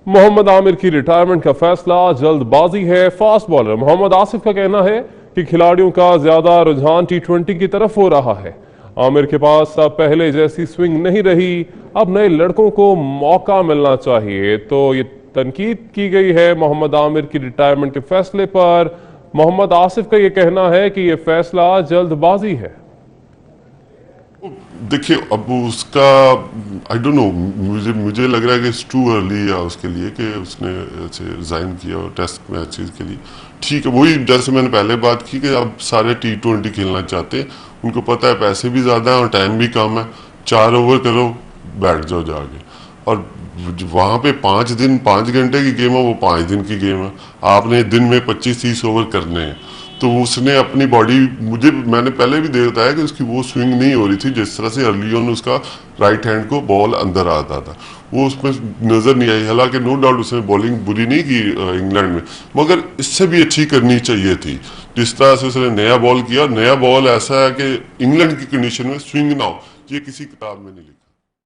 मोहम्मद आमिर की रिटायरमेंट का फैसला जल्दबाजी है। फास्ट बॉलर मोहम्मद आसिफ का कहना है कि खिलाड़ियों का ज्यादा रुझान टी20 की तरफ हो रहा है। आमिर के पास अब पहले जैसी स्विंग नहीं रही, अब नए लड़कों को मौका मिलना चाहिए। तो ये तनकीद की गई है मोहम्मद आमिर की रिटायरमेंट के फैसले पर। मोहम्मद आसिफ का ये कहना है कि यह फैसला जल्दबाजी है। देखिए अब उसका आई डोंट नो, मुझे लग रहा है कि इट्स टू अर्ली है उसके लिए कि उसने ऐसे रिजाइन किया और टेस्ट मैचेस के लिए। ठीक है, वही जैसे मैंने पहले बात की कि अब सारे टी20 खेलना चाहते हैं, उनको पता है पैसे भी ज़्यादा हैं और टाइम भी कम है। 4 ओवर करो, बैठ जाओ जाके। और वहाँ पे 5 दिन 5 घंटे की गेम है, वो 5 दिन की गेम है। आपने दिन में 25-30 ओवर करने हैं, तो उसने अपनी बॉडी, मैंने पहले भी देखा है कि उसकी वो स्विंग नहीं हो रही थी जिस तरह से अर्ली ऑन उसका राइट हैंड को बॉल अंदर आता था, वो उसमें नजर नहीं आई। हालांकि नो डाउट उसने बॉलिंग बुरी नहीं की इंग्लैंड में, मगर इससे भी अच्छी करनी चाहिए थी। जिस तरह से उसने नया बॉल किया, नया बॉल ऐसा है कि इंग्लैंड की कंडीशन में स्विंग ना हो, ये किसी किताब में नहीं लिखा।